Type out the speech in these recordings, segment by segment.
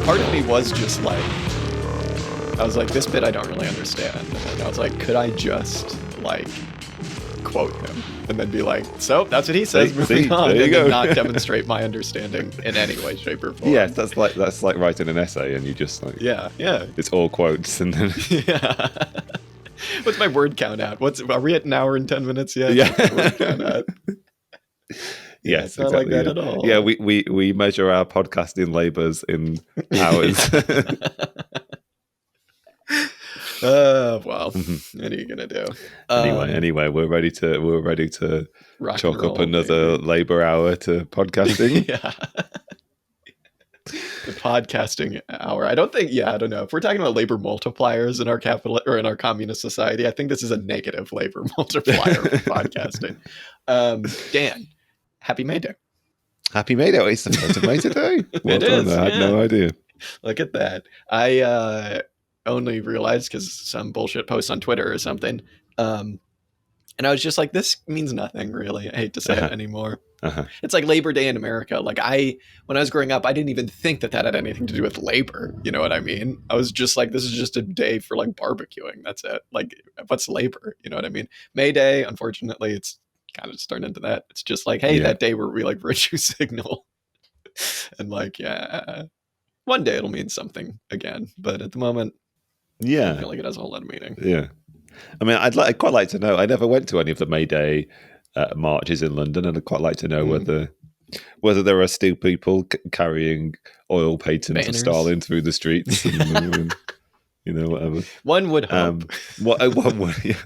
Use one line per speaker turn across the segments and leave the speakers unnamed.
part of me was just like, I was like, this bit I don't really understand. And then I was like, could I just like quote him and then be like, so that's what he says, moving on,
there you
and
go.
then not demonstrate my understanding in any way, shape, or form.
Yes, that's like writing an essay and you just like,
Yeah.
it's all quotes and then
Yeah. What's my word count at? Are we at an hour and 10 minutes yet?
Yeah.
What's my word count at? Yeah,
yes,
it's not like
exactly.
that at all.
Yeah, we measure our podcasting labours in hours.
Well, what are you gonna do?
Anyway, we're ready to
Rock
chalk
and roll,
up another
baby.
labour hour to podcasting.
Yeah. The podcasting hour. I don't know. If we're talking about labor multipliers in our capital or in our communist society, I think this is a negative labor multiplier for podcasting. Dan, happy May Day.
Happy May Day. It's the 1st of May today. Well
It
done.
is,
I had no idea.
Look at that. I only realized because some bullshit post on Twitter or something. And I was just like, this means nothing, really. I hate to say it anymore. It's like Labor Day in America. Like when I was growing up, I didn't even think that had anything to do with labor. You know what I mean? I was just like, this is just a day for like barbecuing. That's it. Like, what's labor? You know what I mean? May Day, unfortunately, it's kind of just turned into that. It's just like, hey, that day where we like virtue signal. And like, yeah, one day it'll mean something again. But at the moment, I feel like it has a whole lot of meaning.
Yeah. I mean, I'd quite like to know. I never went to any of the May Day marches in London, and I'd quite like to know whether there are still people carrying oil patents
Banners.
of Stalin through the streets, and, whatever.
One would hope.
One would, yeah.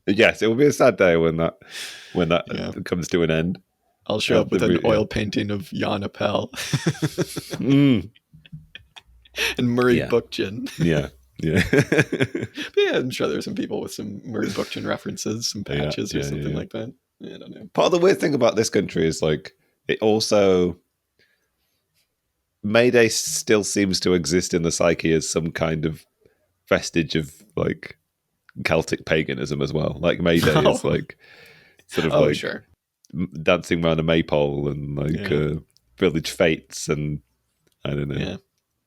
Yes, it will be a sad day when that comes to an end.
I'll show up with an oil painting of Jan Appel and Murray Bookchin.
Yeah. Yeah.
But yeah, I'm sure there's some people with some Murray Bookchin references, some patches or something like that. I don't know.
Part of the weird thing about this country is like it also May Day still seems to exist in the psyche as some kind of vestige of like Celtic paganism as well. Like May Day is like sort of
sure.
dancing around a maypole and like village fetes and I don't know.
Yeah.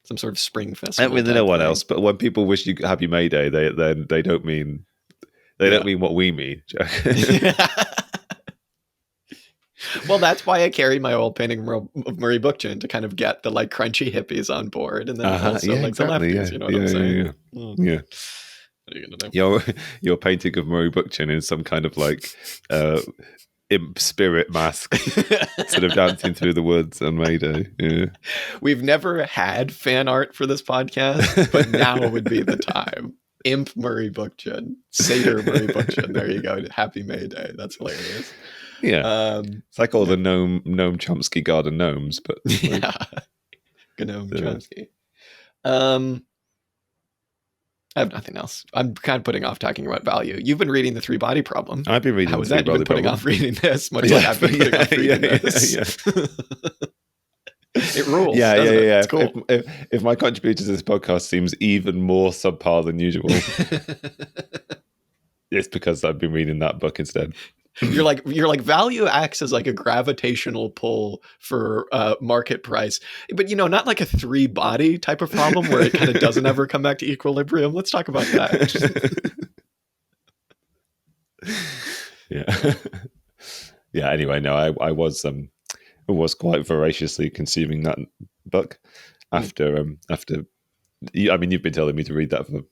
Some sort of spring festival.
I mean, no one else, but when people wish you happy May Day, they don't mean don't mean what we mean.
Well, that's why I carry my old painting of Murray Bookchin to kind of get the like crunchy hippies on board, and then also the lefties. You know what I'm saying?
Yeah.
What are you gonna do?
Your painting of Murray Bookchin in some kind of like imp spirit mask, sort of dancing through the woods on May Day. Yeah.
We've never had fan art for this podcast, but now would be the time. Imp Murray Bookchin, Satyr Murray Bookchin. There you go. Happy May Day. That's hilarious.
Yeah, it's like all the Noam Chomsky garden gnomes, but like,
Gnome Chomsky. I have nothing else. I'm kind of putting off talking about value. You've been reading The Three Body Problem.
I've been reading
How was that? You've been putting off reading this, much like I've been putting off reading this. It rules.
Yeah.
It's cool.
If my contribution to this podcast seems even more subpar than usual, it's because I've been reading that book instead.
You're like value acts as like a gravitational pull for market price, but not like a three body type of problem where it kind of doesn't ever come back to equilibrium. Let's talk about that.
Yeah. Anyway, no, I was quite voraciously consuming that book after I mean, you've been telling me to read that for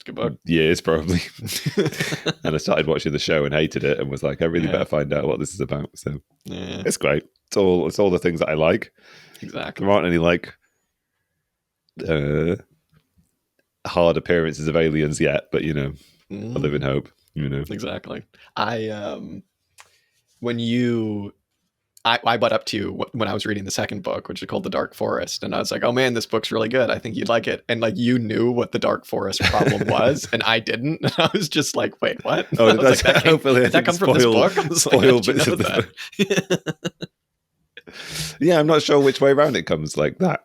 good book.
Years probably. And I started watching the show and hated it and was like, I really better find out what this is about. So it's great. It's all the things that I like.
Exactly.
There aren't any like hard appearances of aliens yet, but I live in hope.
Exactly. I butt up to you when I was reading the second book, which is called The Dark Forest. And I was like, oh man, this book's really good. I think you'd like it. And like, you knew what the Dark Forest problem was and I didn't. And I was just like, wait, what?
Oh,
did that come from this book? I was
spoil
like,
bits of that. Yeah, I'm not sure which way around it comes. Like that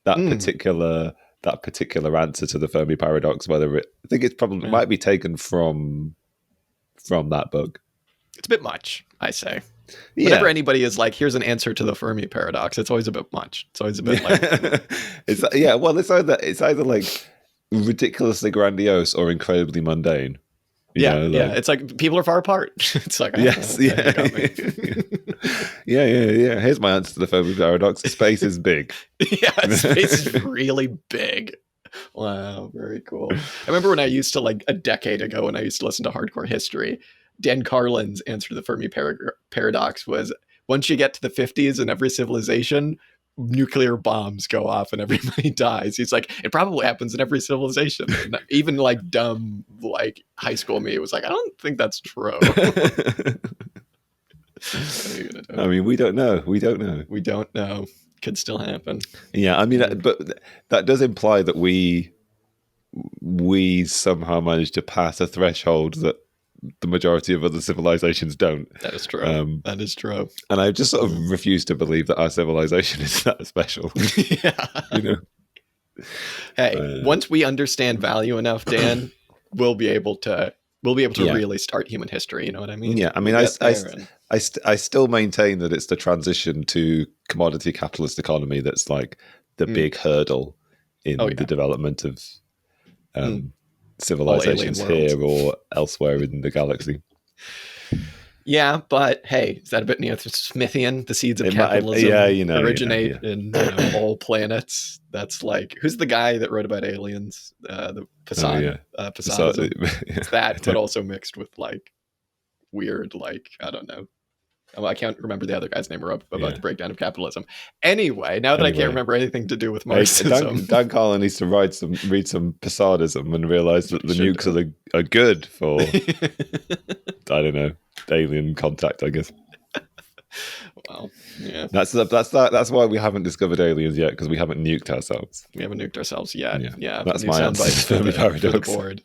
particular answer to the Fermi paradox, I think it's might be taken from that book.
It's a bit much, I say. Whenever anybody is like, here's an answer to the Fermi paradox, it's always a bit much. It's always a bit like...
Well, it's either like ridiculously grandiose or incredibly mundane.
It's like people are far apart. It's like,
yes, yeah. Here's my answer to the Fermi paradox. Space is big.
Space is really big. Wow, very cool. I remember when I used to, like a decade ago, when I used to listen to hardcore history, Dan Carlin's answer to the Fermi paradox was, once you get to the 50s in every civilization, nuclear bombs go off and everybody dies. He's like, it probably happens in every civilization. And even like dumb, like high school me was like, I don't think that's true.
I mean, we don't know.
We don't know. Could still happen.
Yeah, I mean, but that does imply that we somehow managed to pass a threshold that the majority of other civilizations don't.
That is true. That is true.
And I just sort of refuse to believe that our civilization is that special.
Hey, once we understand value enough, Dan, we'll be able to really start human history. You know what I mean?
Yeah. I mean, I still maintain that it's the transition to commodity capitalist economy that's like the big hurdle in the development of civilizations here or elsewhere in the galaxy.
Yeah, but hey, is that a bit Neo-Smithian? The seeds of capitalism originate in all planets. That's like, who's the guy that wrote about aliens? The Poseidon. Poseidon. It's that, but also mixed with like weird, like, I don't know. I can't remember the other guy's name about the breakdown of capitalism. Anyway, now that I can't remember anything to do with Marxism.
Dan Carlin needs to read some Poseidism and realize that the nukes are good for, I don't know, alien contact, I guess.
Well, yeah.
That's why we haven't discovered aliens yet, because we haven't nuked ourselves.
We haven't nuked ourselves yet. Yeah.
That's my answer to the paradox.
Board.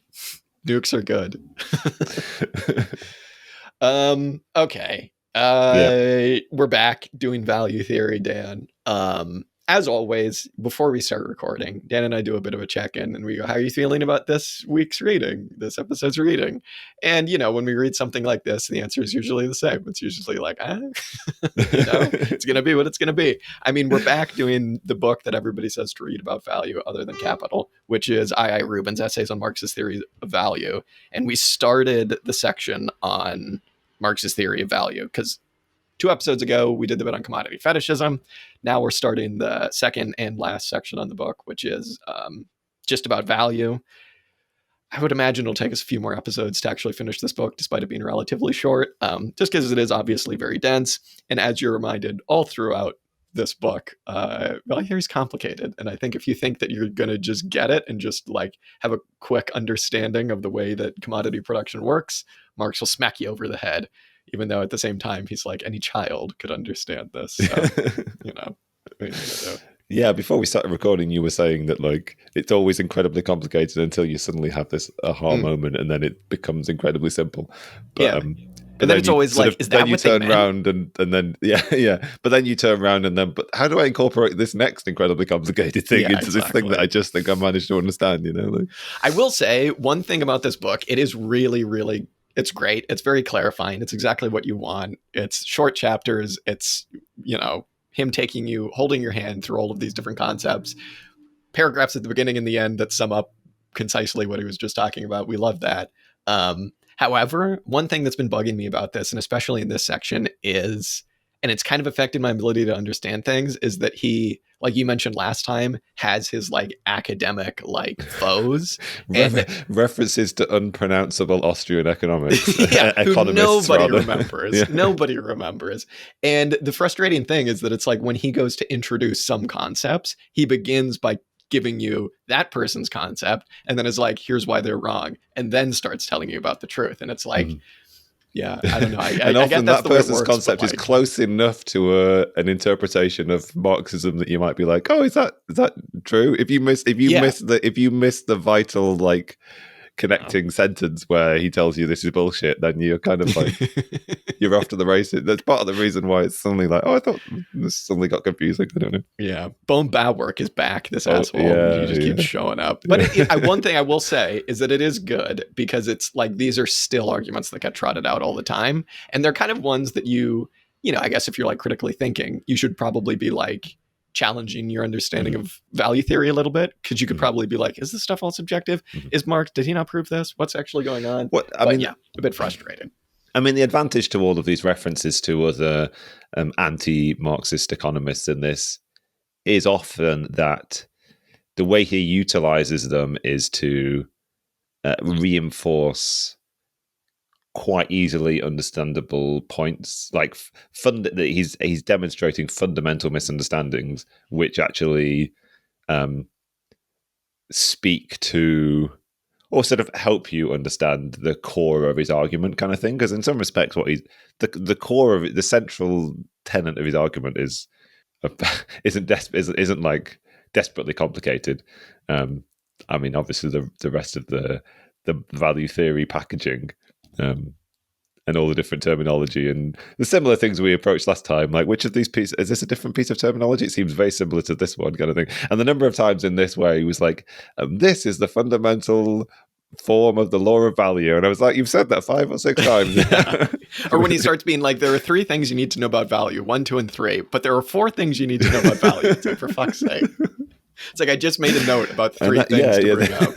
Nukes are good. Okay. We're back doing value theory, Dan. As always, before we start recording, Dan and I do a bit of a check-in and we go, how are you feeling about this week's reading, this episode's reading? And, when we read something like this, the answer is usually the same. It's usually like, it's going to be what it's going to be. I mean, we're back doing the book that everybody says to read about value other than capital, which is Rubin's Essays on Marx's Theory of Value. And we started the section on Marx's theory of value because 2 episodes ago we did the bit on commodity fetishism. Now we're starting the second and last section on the book, which is just about value. I would imagine it'll take us a few more episodes to actually finish this book, despite it being relatively short, just because it is obviously very dense. And as you're reminded all throughout this book, value theory is complicated. And I think if you think that you're going to just get it and just like have a quick understanding of the way that commodity production works, Marx will smack you over the head, even though at the same time he's like, any child could understand this. So,
Yeah, before we started recording, you were saying that like it's always incredibly complicated until you suddenly have this aha moment, and then it becomes incredibly simple. But,
and then it's always like, is that what they meant?
Then you turn around and then But then you turn around and then, but how do I incorporate this next incredibly complicated thing into this thing that I just think I managed to understand? Like,
I will say one thing about this book: it is really, really. It's great. It's very clarifying. It's exactly what you want. It's short chapters. It's, him holding your hand through all of these different concepts. Paragraphs at the beginning and the end that sum up concisely what he was just talking about. We love that. However, one thing that's been bugging me about this, and especially in this section, is, and it's kind of affected my ability to understand things, is that he, like you mentioned last time, has his like academic like foes.
References to unpronounceable Austrian economics.
Economists, nobody remembers. Yeah. Nobody remembers. And the frustrating thing is that it's like when he goes to introduce some concepts, he begins by giving you that person's concept and then is like, here's why they're wrong, and then starts telling you about the truth. And it's like, yeah, I don't know.
And often that person's concept is close enough to an interpretation of Marxism that you might be like, "Oh, is that true?" If you miss the vital like connecting sentence where he tells you this is bullshit, then you're kind of like you're off to the races. That's part of the reason why it's suddenly like, oh, I thought this suddenly got confusing. I don't know.
Yeah, Bone Bauwerk is back. This asshole. He just keeps showing up. But one thing I will say is that it is good because it's like these are still arguments that get trotted out all the time, and they're kind of ones that you I guess if you're like critically thinking, you should probably be like challenging your understanding of value theory a little bit, because you could probably be like, is this stuff all subjective? Is Marx, did he not prove this? What's actually going on? A bit frustrated.
I mean, the advantage to all of these references to other anti-Marxist economists in this is often that the way he utilizes them is to reinforce quite easily understandable points, like that he's demonstrating fundamental misunderstandings, which actually speak to or sort of help you understand the core of his argument, kind of thing. Because in some respects, what he's the core of it, the central tenet of his argument isn't like desperately complicated. I mean, obviously the rest of the value theory packaging and all the different terminology and the similar things we approached last time, like which of these pieces, is this a different piece of terminology? It seems very similar to this one, kind of thing. And the number of times in this where he was like, this is the fundamental form of the law of value. And I was like, you've said that 5 or 6 times.
Or when he starts being like, there are 3 things you need to know about value, 1, 2, and 3, but there are 4 things you need to know about value. It's like, for fuck's sake. It's like, I just made a note about 3 things to bring up.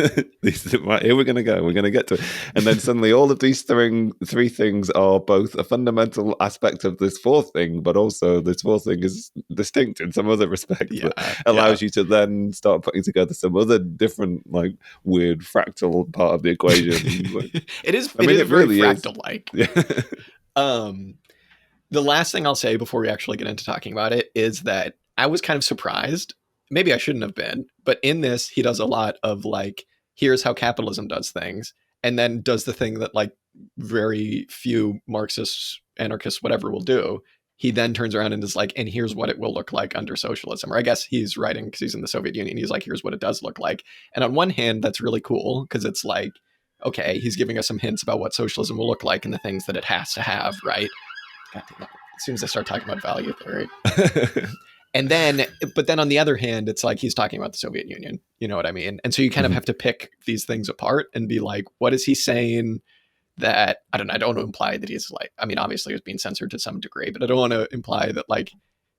Here we're going to go. We're going to get to it. And then suddenly all of these 3 things are both a fundamental aspect of this 4th thing, but also this 4th thing is distinct in some other respect that allows you to then start putting together some other different, like, weird fractal part of the equation.
It is very really fractal-like. The last thing I'll say before we actually get into talking about it is that I was kind of surprised. Maybe I shouldn't have been, but in this, he does a lot of like, here's how capitalism does things, and then does the thing that like very few Marxists, anarchists, whatever will do. He then turns around and is like, and here's what it will look like under socialism. Or I guess he's writing because he's in the Soviet Union. He's like, here's what it does look like. And on one hand, that's really cool because it's like, okay, he's giving us some hints about what socialism will look like and the things that it has to have, right? God damn it. As soon as I start talking about value theory. And then, but then on the other hand, it's like he's talking about the Soviet Union. You know what I mean? And so you kind of have to pick these things apart and be like, what is he saying that, I don't want to imply that he's like, I mean, obviously he was being censored to some degree, but I don't want to imply that like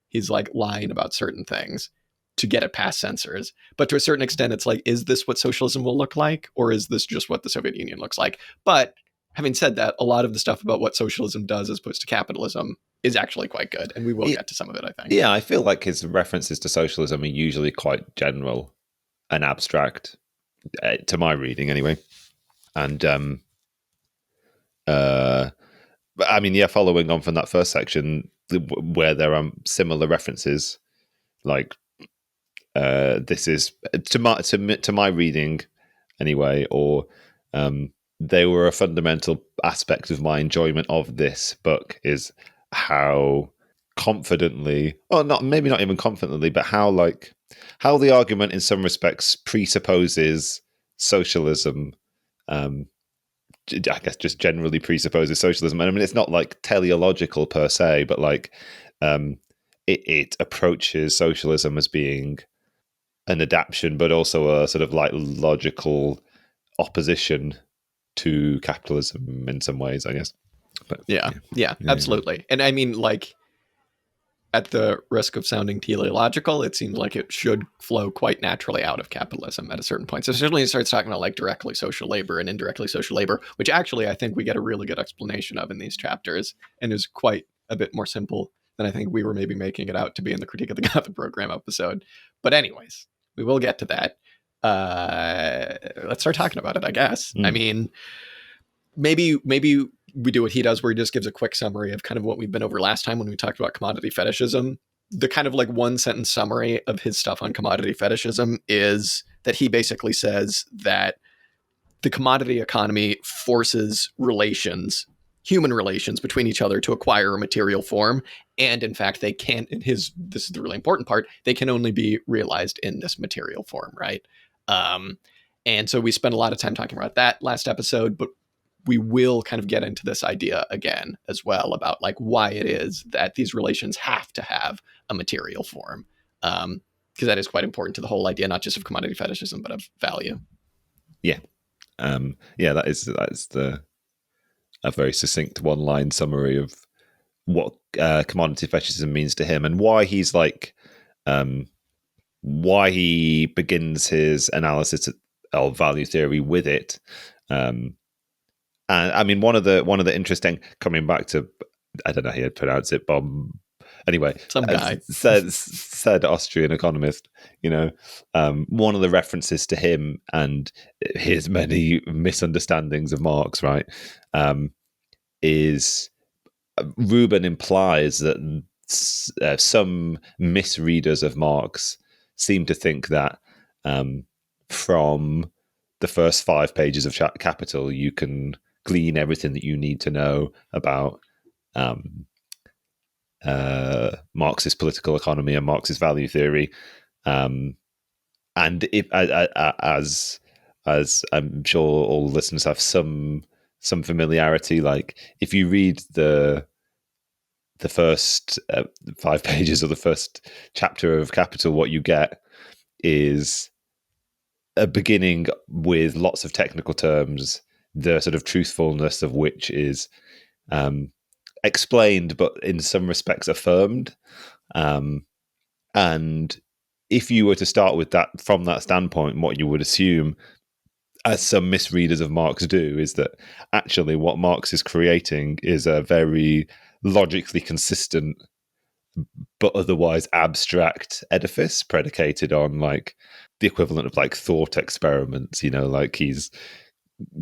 he's like lying about certain things to get it past censors. But to a certain extent, it's like, is this what socialism will look like? Or is this just what the Soviet Union looks like? But having said that, a lot of the stuff about what socialism does as opposed to capitalism is actually quite good. And we will get to some of it, I think.
Yeah, I feel like his references to socialism are usually quite general and abstract, to my reading anyway. And, I mean, yeah, following on from that first section, where there are similar references, like this is, to my reading anyway, or they were a fundamental aspect of my enjoyment of this book, is how confidently, or maybe not even confidently, but how the argument in some respects presupposes socialism. I guess just generally presupposes socialism. I mean, it's not like teleological per se, but like it approaches socialism as being an adaptation, but also a sort of like logical opposition to capitalism in some ways, I guess. But,
yeah, absolutely. And I mean, like, at the risk of sounding teleological, it seems like it should flow quite naturally out of capitalism at a certain point. So certainly it starts talking about like directly social labor and indirectly social labor, which actually I think we get a really good explanation of in these chapters, and is quite a bit more simple than I think we were maybe making it out to be in the Critique of the Gothic Program episode. But anyways, we will get to that. Let's start talking about it, I guess. I mean, maybe we do what he does, where he just gives a quick summary of kind of what we've been over last time when we talked about commodity fetishism. The kind of like 1-sentence summary of his stuff on commodity fetishism is that he basically says that the commodity economy forces human relations between each other to acquire a material form. And in fact, they can't, this is the really important part, they can only be realized in this material form, right? And so we spent a lot of time talking about that last episode, but we will kind of get into this idea again as well about like why it is that these relations have to have a material form. Because that is quite important to the whole idea, not just of commodity fetishism, but of value.
Yeah. That is a very succinct 1-line summary of what commodity fetishism means to him, and why he's like why he begins his analysis of value theory with it. And I mean, one of the interesting, coming back to, I don't know how you'd pronounce it, Bob. Anyway,
some guy
said Austrian economist. One of the references to him and his many misunderstandings of Marx, right, is Rubin implies that some misreaders of Marx seem to think that from the first 5 pages of Capital, you can glean everything that you need to know about Marxist political economy and Marxist value theory. And if, as I'm sure all listeners have some familiarity, like if you read the first 5 pages of the first chapter of Capital, what you get is a beginning with lots of technical terms, the sort of truthfulness of which is explained, but in some respects affirmed. And if you were to start with that from that standpoint, what you would assume, as some misreaders of Marx do, is that actually what Marx is creating is a very logically consistent but otherwise abstract edifice predicated on like the equivalent of like thought experiments, like he's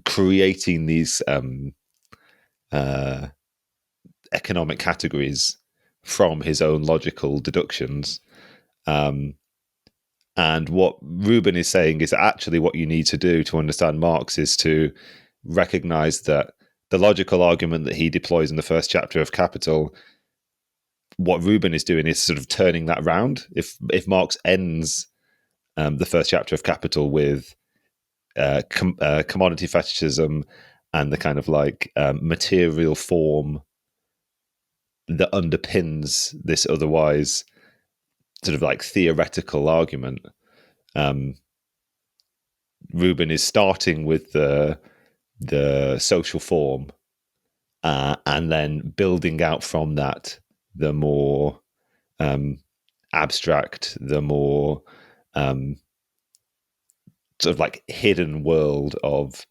creating these economic categories from his own logical deductions. And what Rubin is saying is actually what you need to do to understand Marx is to recognize that the logical argument that he deploys in the first chapter of Capital, what Rubin is doing is sort of turning that round. If Marx ends the first chapter of Capital with commodity fetishism and the kind of like material form that underpins this otherwise sort of like theoretical argument, Rubin is starting with the social form and then building out from that the more abstract, the more sort of like hidden world of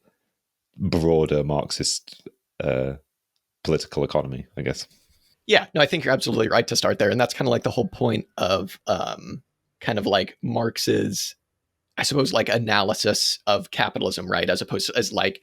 broader Marxist political economy, I guess.
Yeah, no, I think you're absolutely right to start there. And that's kind of like the whole point of kind of like Marx's, I suppose, like analysis of capitalism, right? As opposed to as like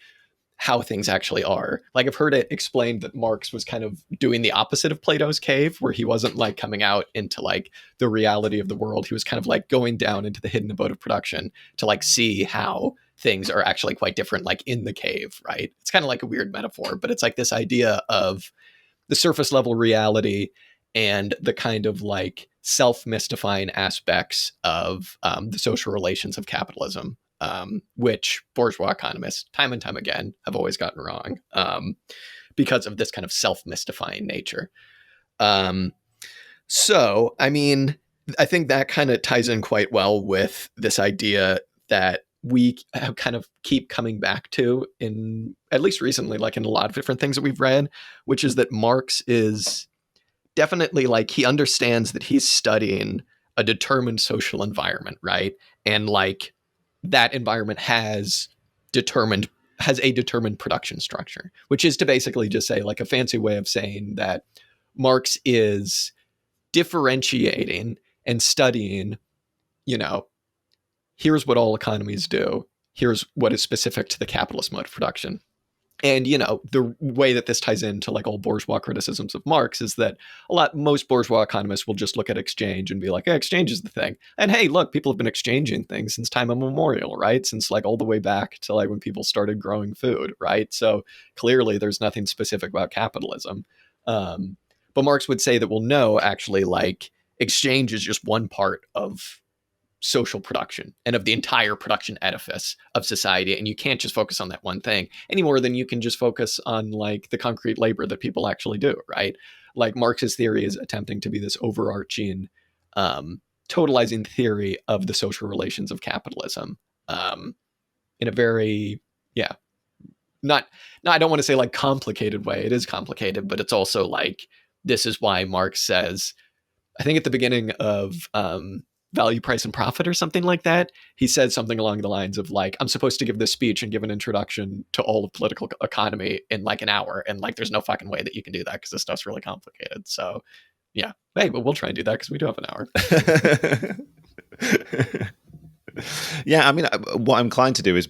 how things actually are. Like I've heard it explained that Marx was kind of doing the opposite of Plato's cave, where he wasn't like coming out into like the reality of the world. He was kind of like going down into the hidden abode of production to like see how things are actually quite different, like in the cave, right? It's kind of like a weird metaphor, but it's like this idea of the surface level reality and the kind of like self-mystifying aspects of the social relations of capitalism, which bourgeois economists, time and time again, have always gotten wrong because of this kind of self-mystifying nature. So, I mean, I think that kind of ties in quite well with this idea that we have kind of keep coming back to in at least recently, like in a lot of different things that we've read, which is that Marx is definitely like he understands that he's studying a determined social environment, right? And like that environment has a determined production structure, which is to basically just say like a fancy way of saying that Marx is differentiating and studying, here's what all economies do. Here's what is specific to the capitalist mode of production. And, the way that this ties into like all bourgeois criticisms of Marx is that most bourgeois economists will just look at exchange and be like, hey, exchange is the thing. And hey, look, people have been exchanging things since time immemorial, right? Since like all the way back to like when people started growing food, right? So clearly there's nothing specific about capitalism. But Marx would say that, well, no, actually, like exchange is just one part of social production and of the entire production edifice of society. And you can't just focus on that one thing any more than you can just focus on like the concrete labor that people actually do, right? Like Marx's theory is attempting to be this overarching, totalizing theory of the social relations of capitalism in a very, yeah, not, I don't want to say like complicated way. It is complicated, but it's also like this is why Marx says, I think at the beginning of Value, Price, and Profit or something like that, he said something along the lines of like, I'm supposed to give this speech and give an introduction to all of political economy in like an hour. And like, there's no fucking way that you can do that because this stuff's really complicated. So yeah, hey, but we'll try and do that because we do have an hour.
Yeah, I mean, what I'm inclined to do is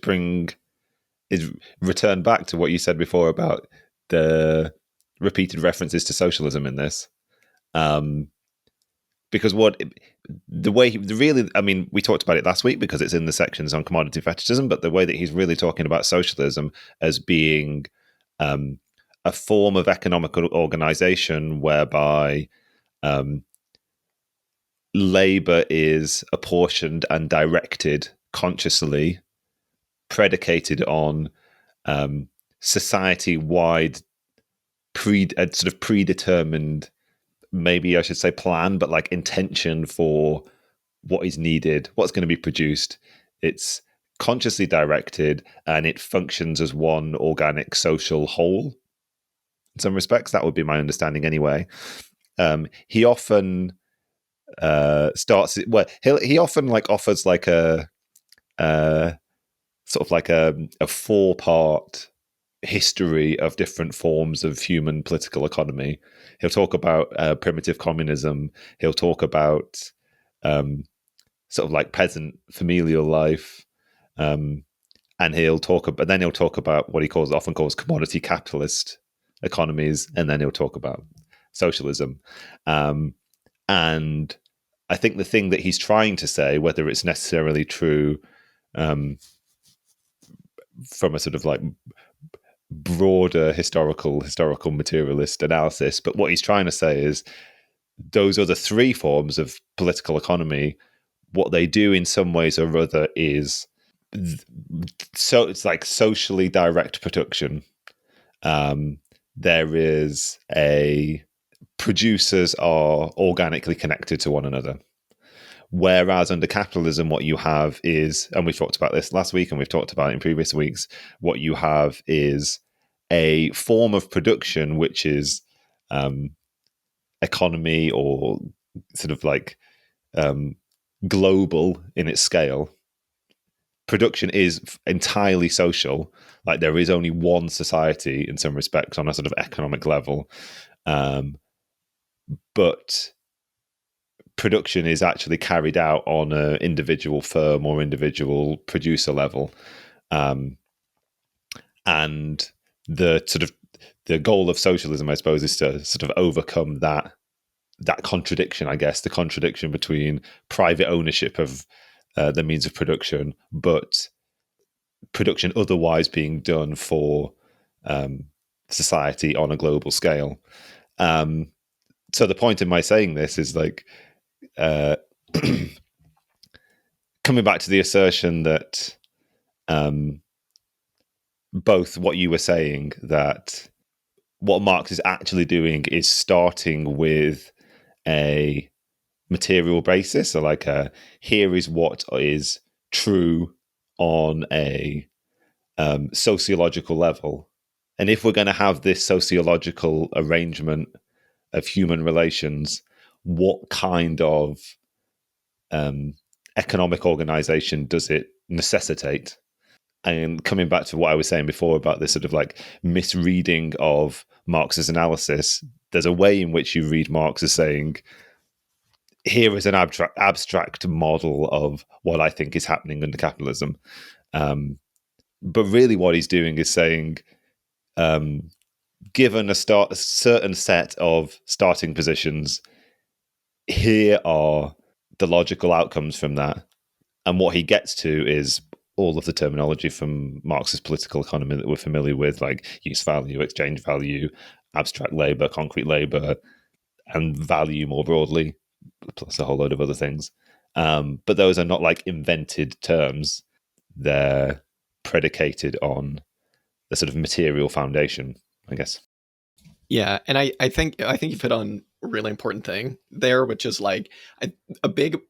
return back to what you said before about the repeated references to socialism in this. Because I mean, we talked about it last week because it's in the sections on commodity fetishism, but the way that he's really talking about socialism as being a form of economic organization whereby labor is apportioned and directed consciously, predicated on society-wide sort of predetermined, maybe I should say plan, but like intention for what is needed, what's going to be produced. It's consciously directed and it functions as one organic social whole. In some respects, that would be my understanding anyway. He often starts, well, he often like offers like a sort of like a 4-part history of different forms of human political economy. He'll talk about primitive communism. He'll talk about sort of like peasant familial life, and then he'll talk about what he often calls commodity capitalist economies, and then he'll talk about socialism. And I think the thing that he's trying to say, whether it's necessarily true from a sort of like broader historical materialist analysis, but what he's trying to say is those other 3 forms of political economy, what they do in some ways or other is so it's like socially direct production. There is producers are organically connected to one another. Whereas under capitalism, what you have is, and we've talked about this last week and we've talked about it in previous weeks, what you have is a form of production which is economy or sort of like global in its scale. Production is entirely social. Like there is only one society in some respects on a sort of economic level. But production is actually carried out on an individual firm or individual producer level. And the sort of the goal of socialism, I suppose, is to sort of overcome that contradiction, I guess, the contradiction between private ownership of the means of production, but production otherwise being done for society on a global scale. So the point in my saying this is like coming back to the assertion that both what you were saying, that what Marx is actually doing is starting with a material basis, so like here is what is true on a sociological level, and if we're going to have this sociological arrangement of human relations, what kind of economic organization does it necessitate? And coming back to what I was saying before about this sort of like misreading of Marx's analysis, there's a way in which you read Marx as saying, here is an abstract model of what I think is happening under capitalism. But really what he's doing is saying, given a certain set of starting positions, here are the logical outcomes from that. And what he gets to is all of the terminology from Marx's political economy that we're familiar with, like use value, exchange value, abstract labor, concrete labor, and value more broadly, plus a whole load of other things. But those are not like invented terms. They're predicated on the sort of material foundation, I guess.
Yeah, and I think you've hit on a really important thing there, which is like a big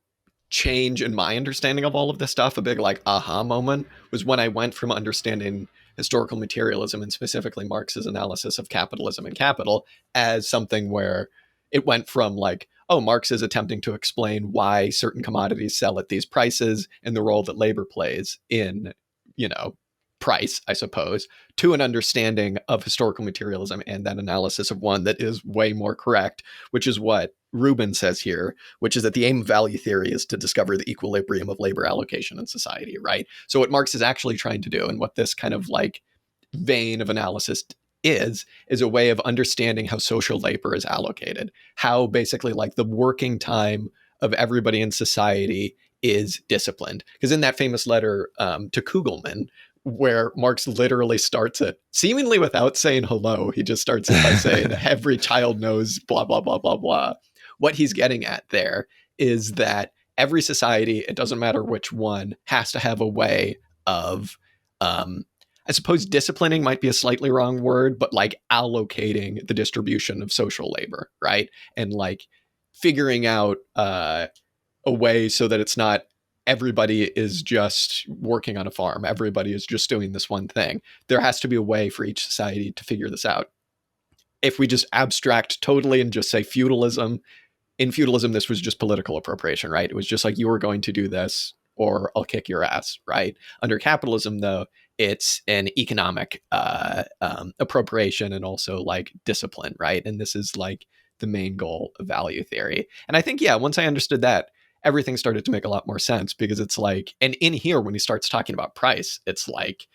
change in my understanding of all of this stuff, a big like aha moment was when I went from understanding historical materialism, and specifically Marx's analysis of capitalism and capital, as something where it went from like, oh, Marx is attempting to explain why certain commodities sell at these prices and the role that labor plays in, price, I suppose, to an understanding of historical materialism and that analysis of one that is way more correct, which is what Rubin says here, which is that the aim of value theory is to discover the equilibrium of labor allocation in society, right? So what Marx is actually trying to do, and what this kind of like vein of analysis is a way of understanding how social labor is allocated, how basically like the working time of everybody in society is disciplined. Because in that famous letter to Kugelman, where Marx literally starts it seemingly without saying hello, he just starts it by saying every child knows blah, blah, blah, blah, blah. What he's getting at there is that every society, it doesn't matter which one, has to have a way of I suppose disciplining might be a slightly wrong word, but like allocating the distribution of social labor, right? And like figuring out a way so that it's not everybody is just working on a farm, everybody is just doing this one thing. There has to be a way for each society to figure this out. If we just abstract totally and just say feudalism, in feudalism, this was just political appropriation, right? It was just like, you were going to do this or I'll kick your ass, right? Under capitalism, though, it's an economic appropriation and also like discipline, right? And this is like the main goal of value theory. And I think, yeah, once I understood that, everything started to make a lot more sense, because it's like, and in here, when he starts talking about price, it's like,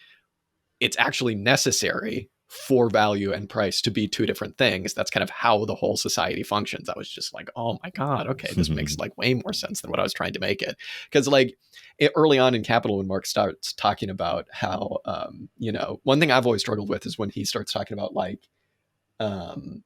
it's actually necessary for value and price to be two different things. That's kind of how the whole society functions. I was just like, oh my God, okay, this makes like way more sense than what I was trying to make it. Because like early on in Capital, when Marx starts talking about how, one thing I've always struggled with is when he starts talking about like, some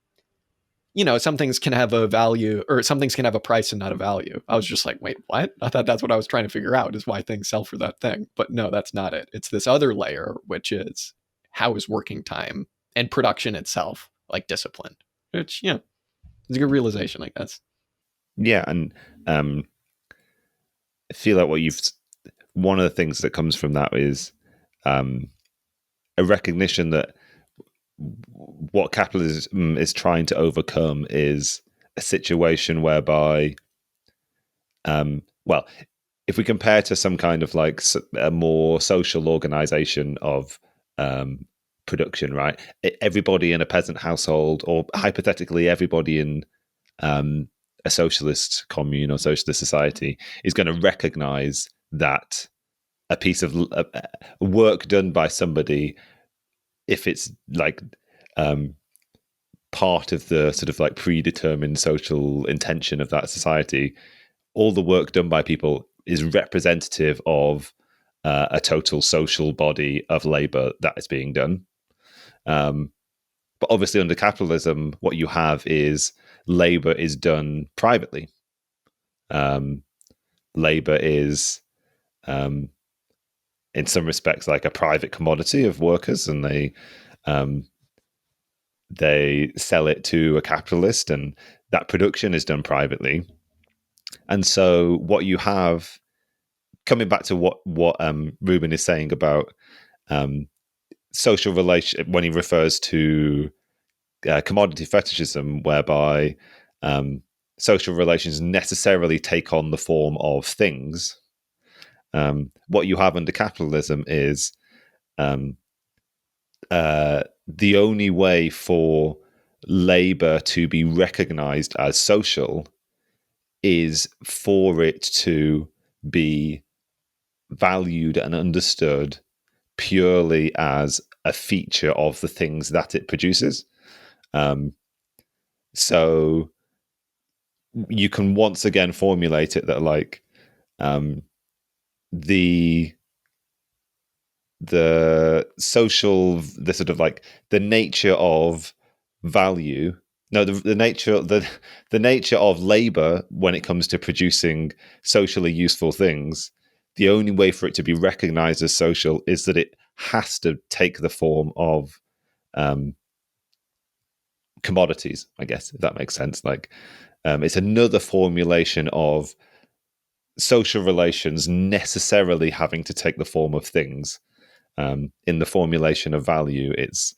things can have a value, or some things can have a price and not a value. I was just like, wait, what? I thought that's what I was trying to figure out, is why things sell for that thing. But no, that's not it. It's this other layer, which is how is working time and production itself like discipline, which, it's a good realization, I guess.
Yeah. And I feel like one of the things that comes from that is a recognition that what capitalism is trying to overcome is a situation whereby, if we compare to some kind of like a more social organization of production, right? Everybody in a peasant household, or hypothetically everybody in a socialist commune or socialist society, is going to recognize that a piece of work done by somebody, if it's like part of the sort of like predetermined social intention of that society, all the work done by people is representative of a total social body of labor that is being done. But obviously under capitalism, what you have is labor is done privately. Labor is, in some respects, like a private commodity of workers, and they sell it to a capitalist, and that production is done privately. And so what you have, coming back to what Rubin is saying about social relation, when he refers to commodity fetishism, whereby social relations necessarily take on the form of things, what you have under capitalism is the only way for labor to be recognized as social is for it to be valued and understood purely as a feature of the things that it produces. So you can once again formulate it that like the social, the sort of like the nature of value, no, the nature of labor when it comes to producing socially useful things, the only way for it to be recognized as social is that it has to take the form of commodities, I guess, if that makes sense. Like it's another formulation of social relations necessarily having to take the form of things. in the formulation of value, it's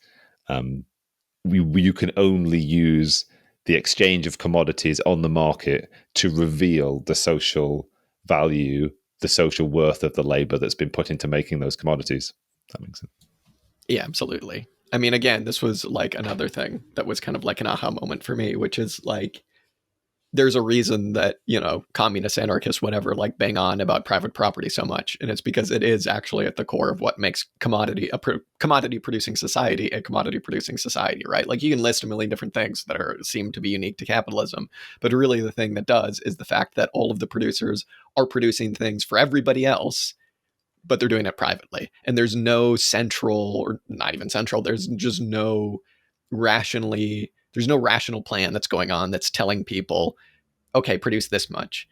you can only use the exchange of commodities on the market to reveal the social value, the social worth of the labor that's been put into making those commodities. That makes sense.
Yeah, absolutely. I mean, again, this was like another thing that was kind of like an aha moment for me, which is like, there's a reason that, you know, communists, anarchists, whatever, like bang on about private property so much. And it's because it is actually at the core of what makes commodity producing society a commodity producing society, right? Like you can list a million different things that seem to be unique to capitalism, but really the thing that does is the fact that all of the producers are producing things for everybody else, but they're doing it privately. And there's no central, or not even central, there's just no rational plan that's going on that's telling people, okay, produce this much.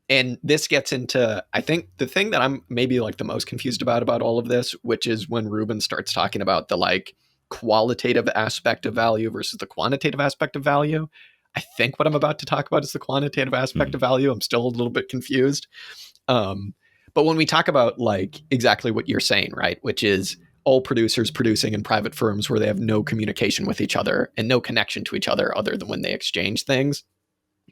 And this gets into, I think, the thing that I'm maybe like the most confused about all of this, which is when Rubin starts talking about the like qualitative aspect of value versus the quantitative aspect of value. I think what I'm about to talk about is the quantitative aspect of value. I'm still a little bit confused. But when we talk about like exactly what you're saying, right, which is all producers producing in private firms where they have no communication with each other and no connection to each other than when they exchange things.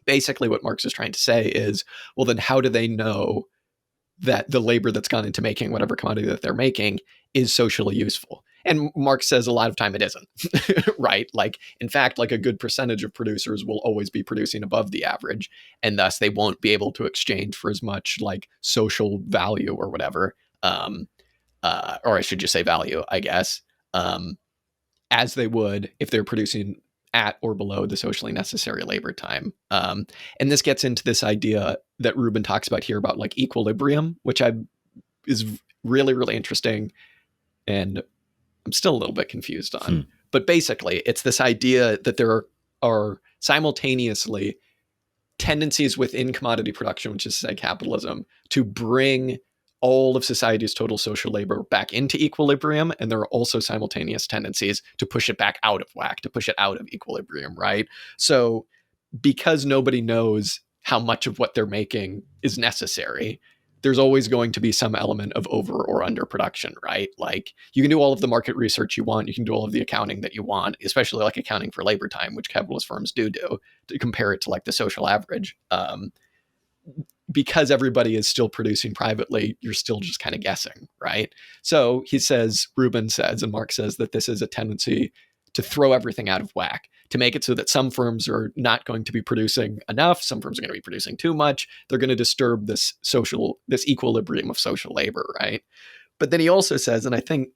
Basically, what Marx is trying to say is, well, then how do they know that the labor that's gone into making whatever commodity that they're making is socially useful? And Marx says a lot of time it isn't, right? Like, in fact, like a good percentage of producers will always be producing above the average, and thus they won't be able to exchange for as much like social value or whatever, or I should just say value, I guess, as they would if they're producing at or below the socially necessary labor time. And this gets into this idea that Rubin talks about here about like equilibrium, which is really, really interesting. And I'm still a little bit confused on. But basically, it's this idea that there are simultaneously tendencies within commodity production, which is, say, capitalism, to bring all of society's total social labor back into equilibrium. And there are also simultaneous tendencies to push it back out of whack, to push it out of equilibrium, right? So because nobody knows how much of what they're making is necessary, there's always going to be some element of over or under production, right? Like you can do all of the market research you want, you can do all of the accounting that you want, especially like accounting for labor time, which capitalist firms do, to compare it to like the social average. Because everybody is still producing privately, you're still just kind of guessing, right? So he says, Rubin says, and Marx says that this is a tendency to throw everything out of whack, to make it so that some firms are not going to be producing enough, some firms are going to be producing too much. They're going to disturb this equilibrium of social labor, right? But then he also says, and I think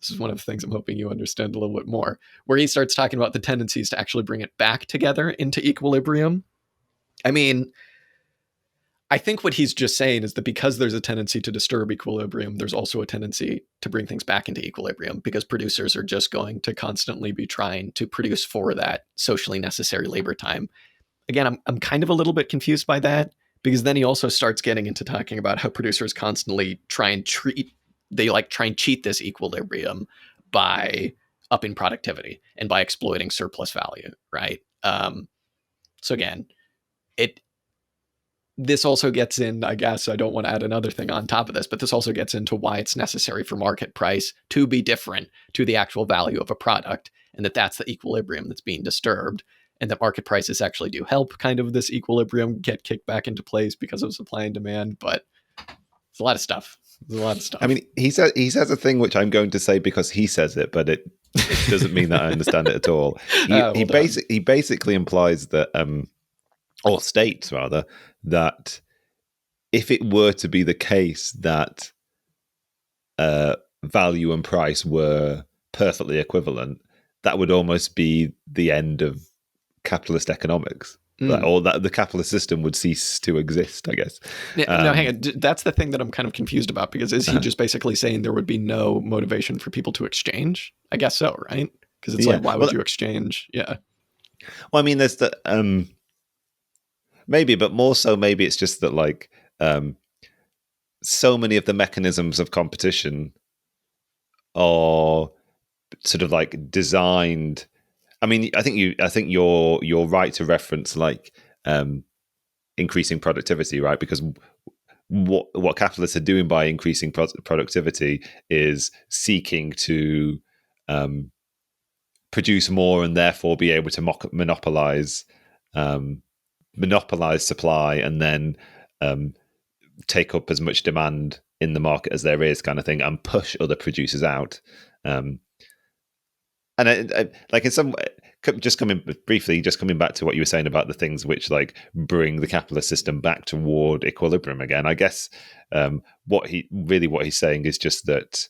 this is one of the things I'm hoping you understand a little bit more, where he starts talking about the tendencies to actually bring it back together into equilibrium. I mean, I think what he's just saying is that because there's a tendency to disturb equilibrium, there's also a tendency to bring things back into equilibrium, because producers are just going to constantly be trying to produce for that socially necessary labor time. Again, I'm kind of a little bit confused by that, because then he also starts getting into talking about how producers constantly try and cheat this equilibrium by upping productivity and by exploiting surplus value, right? So again, this also gets in, I guess, I don't want to add another thing on top of this, but this also gets into why it's necessary for market price to be different to the actual value of a product, and that's the equilibrium that's being disturbed, and that market prices actually do help kind of this equilibrium get kicked back into place because of supply and demand. But it's a lot of stuff.
I mean, he says a thing which I'm going to say because he says it, but it doesn't mean that I understand it at all. He basically implies that, or states rather, that if it were to be the case that value and price were perfectly equivalent, that would almost be the end of capitalist economics. Or that the capitalist system would cease to exist, I guess.
No, hang on. That's the thing that I'm kind of confused about, because is he just basically saying there would be no motivation for people to exchange? I guess so, right? Because it's like, why would you exchange? Yeah.
Well, I mean, there's the maybe, but more so, maybe it's just that like so many of the mechanisms of competition are sort of like designed. I mean, I think you're right to reference like increasing productivity, right? Because what capitalists are doing by increasing productivity is seeking to produce more and therefore be able to monopolize supply, and then take up as much demand in the market as there is, kind of thing, and push other producers out. And like in some, just coming back to what you were saying about the things which like bring the capitalist system back toward equilibrium again. I guess what he's saying is just that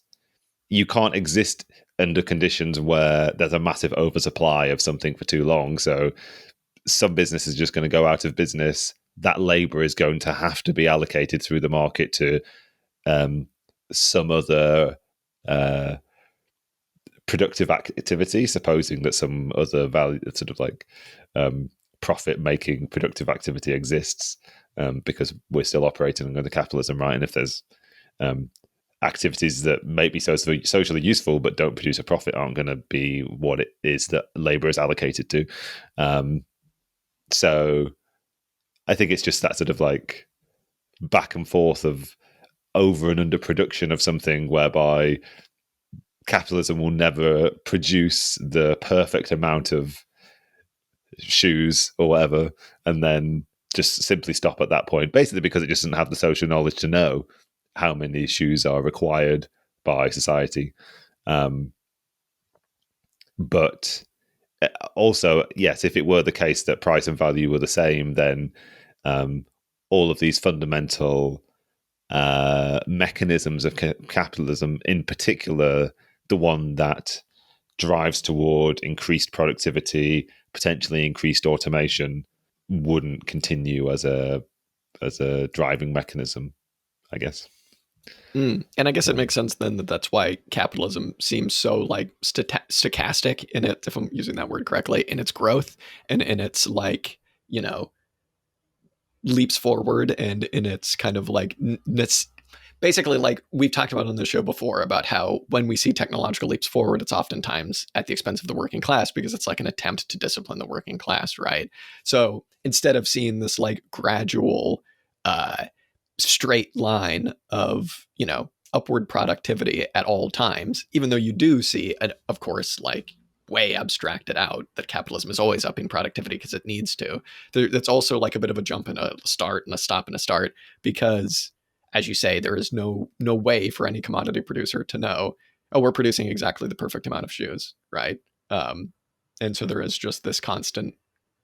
you can't exist under conditions where there's a massive oversupply of something for too long. So some business is just going to go out of business. That labor is going to have to be allocated through the market to some other productive activity, supposing that some other value, sort of like profit-making productive activity exists, because we're still operating under capitalism, right? And if there's activities that may be socially useful but don't produce a profit, aren't going to be what it is that labor is allocated to. So I think it's just that sort of like back and forth of over and under production of something, whereby capitalism will never produce the perfect amount of shoes or whatever, and then just simply stop at that point, basically because it just doesn't have the social knowledge to know how many shoes are required by society. But also, yes, if it were the case that price and value were the same, then all of these fundamental mechanisms of capitalism, in particular the one that drives toward increased productivity, potentially increased automation, wouldn't continue as a driving mechanism, I guess.
And I guess it makes sense then that that's why capitalism seems so like stochastic in it, if I'm using that word correctly, in its growth and in its like, leaps forward, and in its kind of like basically, like we've talked about on the show before, about how when we see technological leaps forward, it's oftentimes at the expense of the working class, because it's like an attempt to discipline the working class, right? So instead of seeing this like gradual straight line of, upward productivity at all times, even though you do see, of course, like way abstracted out, that capitalism is always upping productivity because it needs to. That's also like a bit of a jump and a start and a stop and a start, because as you say, there is no way for any commodity producer to know, oh, we're producing exactly the perfect amount of shoes, right? And so there is just this constant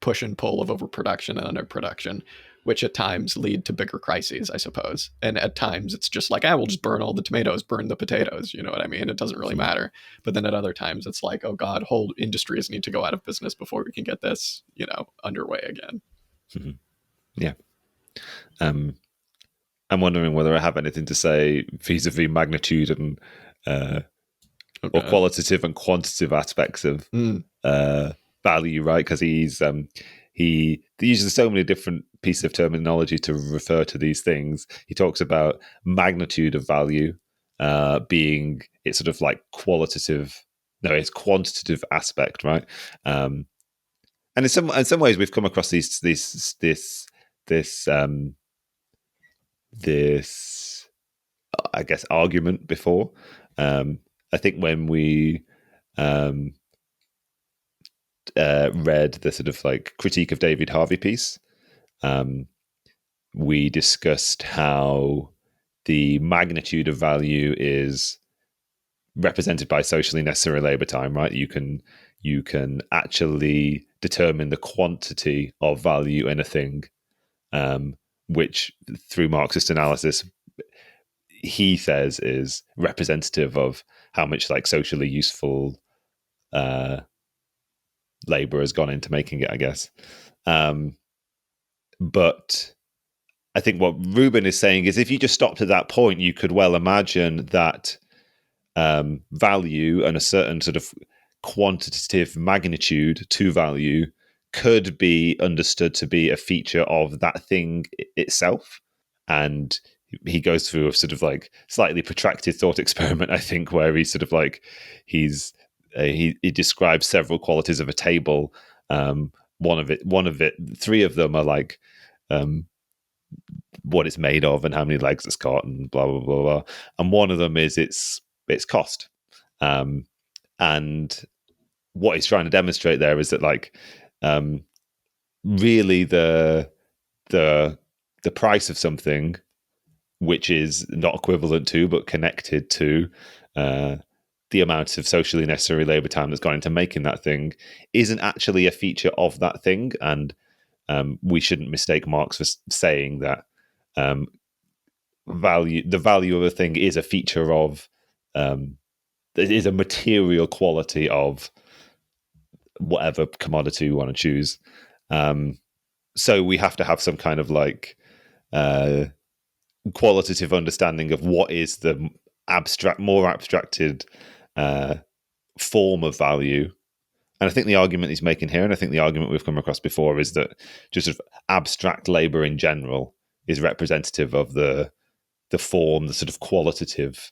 push and pull of overproduction and underproduction, which at times lead to bigger crises, I suppose. And at times it's just like, we'll just burn all the tomatoes, burn the potatoes. You know what I mean? It doesn't really matter. But then at other times it's like, oh God, whole industries need to go out of business before we can get this, underway again.
Mm-hmm. Yeah. I'm wondering whether I have anything to say vis-a-vis magnitude and or qualitative and quantitative aspects of value, right? Because he uses so many different pieces of terminology to refer to these things. He talks about magnitude of value being its sort of like its quantitative aspect, right? And in some ways, we've come across this I guess argument before. I think when we read the sort of like critique of David Harvey piece, we discussed how the magnitude of value is represented by socially necessary labor time, right? You can actually determine the quantity of value in a thing, which through Marxist analysis, he says is representative of how much like socially useful labor has gone into making it, I guess. But I think what Rubin is saying is, if you just stopped at that point, you could well imagine that value and a certain sort of quantitative magnitude to value could be understood to be a feature of that thing itself. And he goes through a sort of like slightly protracted thought experiment, I think, where he's sort of like he describes several qualities of a table. One of it, three of them are like what it's made of and how many legs it's got and blah blah blah blah. And one of them is its cost. And what he's trying to demonstrate there is that like really the price of something, which is not equivalent to but connected to the amount of socially necessary labor time that's gone into making that thing, isn't actually a feature of that thing. And we shouldn't mistake Marx for saying that the value of a thing is a feature of it is a material quality of whatever commodity we want to choose. So we have to have some kind of like qualitative understanding of what is the more abstracted form of value. And I think the argument he's making here, and I think the argument we've come across before, is that just sort of abstract labor in general is representative of the form, the sort of qualitative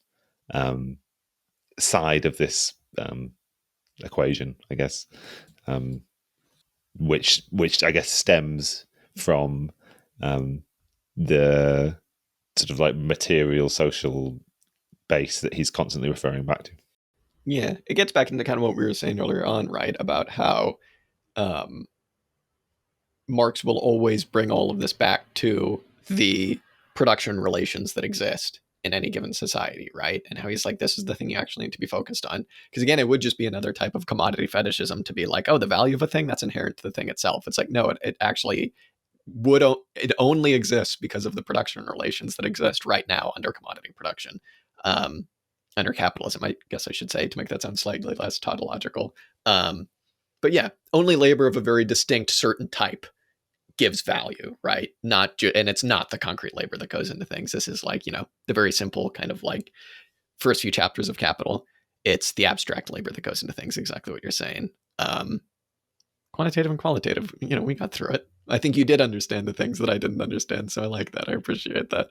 side of this equation, I guess, which I guess stems from the sort of like material social base that he's constantly referring back to.
Yeah, it gets back into kind of what we were saying earlier on, right? About how Marx will always bring all of this back to the production relations that exist in any given society, right? And how he's like, this is the thing you actually need to be focused on. Because again, it would just be another type of commodity fetishism to be like, oh, the value of a thing, that's inherent to the thing itself. It's like, no, it actually it only exists because of the production relations that exist right now under commodity production. Under capitalism, I guess I should say, to make that sound slightly less tautological. But yeah, only labor of a very distinct certain type gives value, right? And it's not the concrete labor that goes into things. This is like, the very simple kind of like first few chapters of Capital. It's the abstract labor that goes into things, exactly what you're saying. Quantitative and qualitative, we got through it. I think you did understand the things that I didn't understand, so I like that. I appreciate that.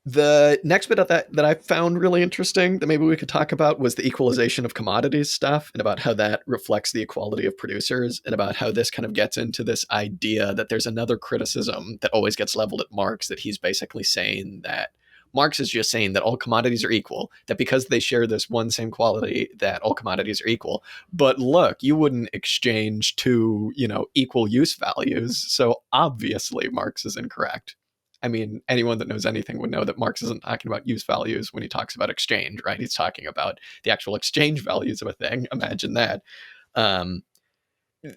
The next bit of that I found really interesting that maybe we could talk about was the equalization of commodities stuff, and about how that reflects the equality of producers, and about how this kind of gets into this idea that there's another criticism that always gets leveled at Marx, that he's basically saying that Marx is just saying that all commodities are equal, that because they share this one same quality, that all commodities are equal. But look, you wouldn't exchange two, equal use values. So obviously Marx is incorrect. I mean, anyone that knows anything would know that Marx isn't talking about use values when he talks about exchange, right? He's talking about the actual exchange values of a thing. Imagine that.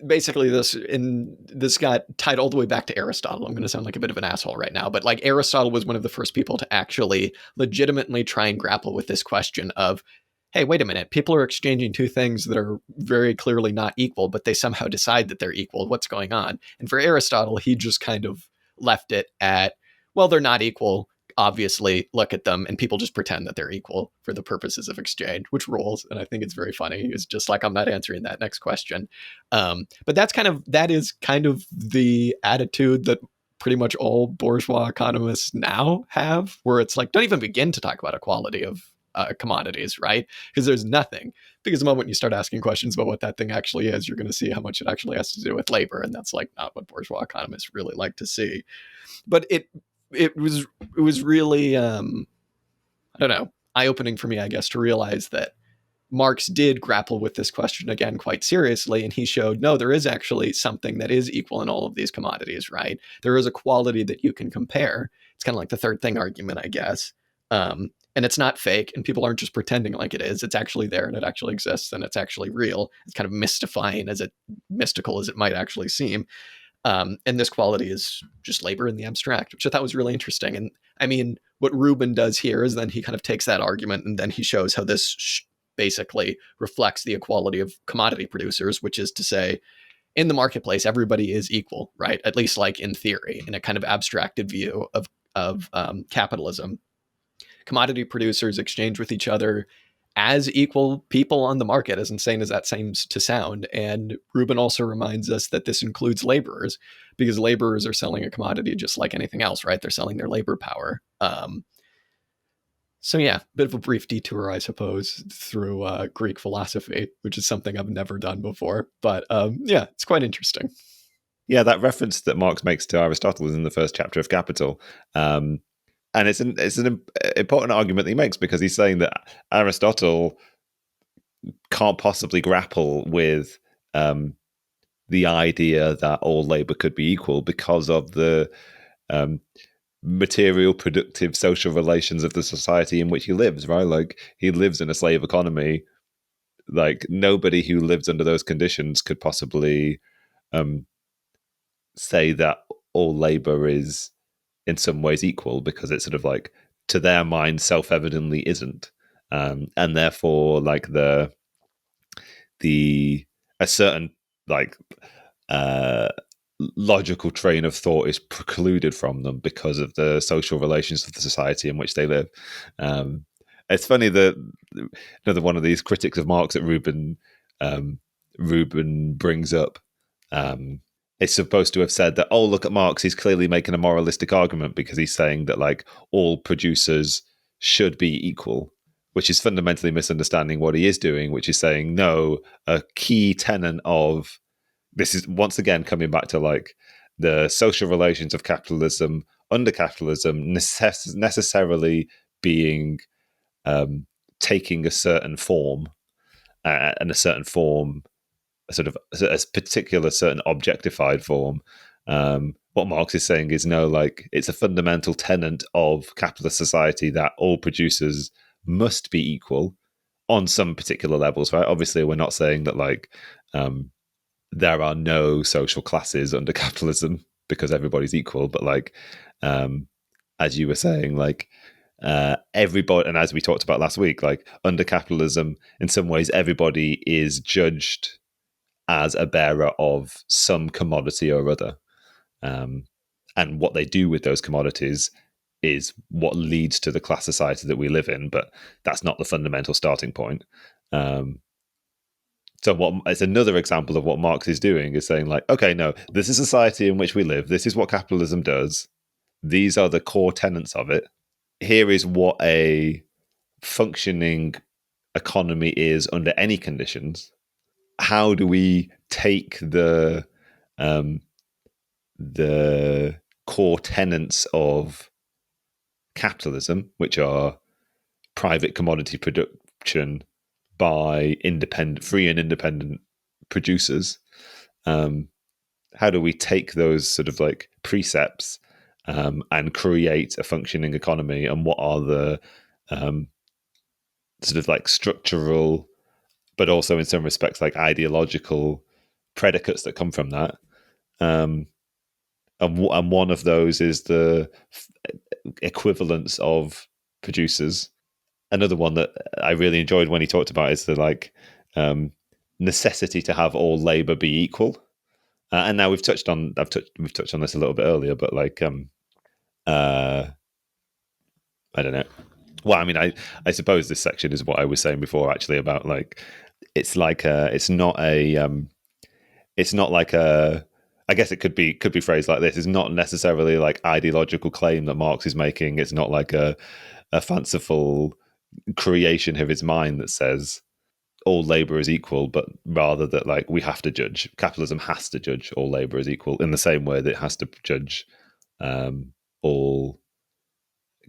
Basically, this got tied all the way back to Aristotle. I'm going to sound like a bit of an asshole right now, but like Aristotle was one of the first people to actually legitimately try and grapple with this question of, hey, wait a minute, people are exchanging two things that are very clearly not equal, but they somehow decide that they're equal. What's going on? And for Aristotle, he just kind of left it at, well, they're not equal. Obviously, look at them, and people just pretend that they're equal for the purposes of exchange, which rules. And I think it's very funny. It's just like, I'm not answering that next question. But that is kind of the attitude that pretty much all bourgeois economists now have, where it's like, don't even begin to talk about equality of commodities, right? Because there's nothing. Because the moment you start asking questions about what that thing actually is, you're going to see how much it actually has to do with labor, and that's like not what bourgeois economists really like to see. But it was really I don't know, eye-opening for me, I guess, to realize that Marx did grapple with this question again quite seriously, and he showed, no, there is actually something that is equal in all of these commodities, right? There is a quality that you can compare. It's kind of like the third thing argument, I guess. And it's not fake, and people aren't just pretending like it is. It's actually there, and it actually exists, and it's actually real. It's kind of mystical as it might actually seem. And this quality is just labor in the abstract, which I thought was really interesting. And I mean, what Rubin does here is then he kind of takes that argument and then he shows how this basically reflects the equality of commodity producers, which is to say, in the marketplace, everybody is equal, right? At least like in theory, in a kind of abstracted view of capitalism. Commodity producers exchange with each other as equal people on the market, as insane as that seems to sound. And Rubin also reminds us that this includes laborers, because laborers are selling a commodity just like anything else, right? They're selling their labor power. So yeah, bit of a brief detour, I suppose, through Greek philosophy, which is something I've never done before. But yeah, it's quite interesting.
Yeah, that reference that Marx makes to Aristotle is in the first chapter of Capital. And it's an important argument that he makes, because he's saying that Aristotle can't possibly grapple with the idea that all labor could be equal because of the material, productive, social relations of the society in which he lives, right? Like, he lives in a slave economy. Like, nobody who lives under those conditions could possibly say that all labor is in some ways equal, because it's sort of like, to their mind, self-evidently isn't. And therefore, like, a certain, like, logical train of thought is precluded from them because of the social relations of the society in which they live. It's funny that another one of these critics of Marx that Rubin brings up is supposed to have said that, oh, look at Marx, he's clearly making a moralistic argument because he's saying that, like, all producers should be equal, which is fundamentally misunderstanding what he is doing, which is saying, no, a key tenet of this is, once again, coming back to, like, the social relations of capitalism under capitalism necessarily being taking a certain form, and a certain form, a sort of a particular certain objectified form. What Marx is saying is, no, like, it's a fundamental tenet of capitalist society that all producers must be equal on some particular levels, right? Obviously, we're not saying that, like, there are no social classes under capitalism because everybody's equal, but, like, as you were saying, like, everybody, and as we talked about last week, like, under capitalism, in some ways, everybody is judged as a bearer of some commodity or other. And what they do with those commodities is what leads to the class society that we live in, but that's not the fundamental starting point. So it's another example of what Marx is doing, is saying, like, okay, no, this is a society in which we live. This is what capitalism does. These are the core tenets of it. Here is what a functioning economy is under any conditions. How do we take the core tenets of capitalism, which are private commodity production by free and independent producers? How do we take those sort of, like, precepts and create a functioning economy? And what are the sort of, like, structural, but also in some respects, like, ideological predicates that come from that? And one of those is the equivalence of producers. Another one that I really enjoyed when he talked about is the, like, necessity to have all labor be equal. And now we've touched on this a little bit earlier, but, like, I don't know. Well, I mean, I suppose this section is what I was saying before, actually, about, like, it's like it's not like a, I guess it could be phrased like this. It's not necessarily, like, ideological claim that Marx is making. It's not like a fanciful creation of his mind that says all labor is equal, but rather that, like, we have to judge, capitalism has to judge all labor as equal in the same way that it has to judge all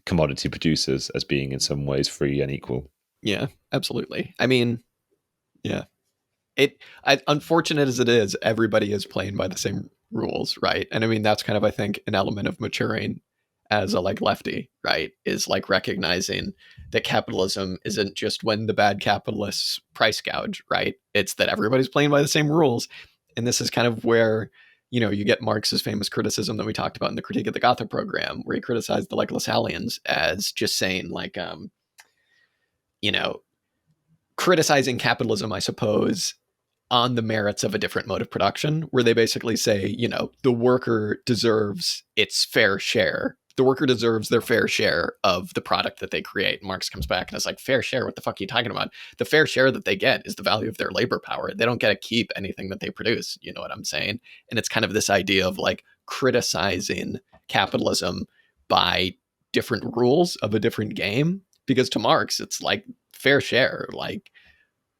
commodity producers as being in some ways free and equal.
Yeah, absolutely. I mean, yeah. Unfortunate as it is, everybody is playing by the same rules, right? And I mean, that's kind of, I think, an element of maturing as a, like, lefty, right? Is, like, recognizing that capitalism isn't just when the bad capitalists price gouge, right? It's that everybody's playing by the same rules. And this is kind of where, you get Marx's famous criticism that we talked about in the Critique of the Gotha program, where he criticized the, like, Lassalleans as just saying, like, criticizing capitalism, I suppose, on the merits of a different mode of production, where they basically say, the worker deserves its fair share. The worker deserves their fair share of the product that they create. Marx comes back and is like, fair share? What the fuck are you talking about? The fair share that they get is the value of their labor power. They don't get to keep anything that they produce. You know what I'm saying? And it's kind of this idea of, like, criticizing capitalism by different rules of a different game. Because to Marx, it's like fair share. Like,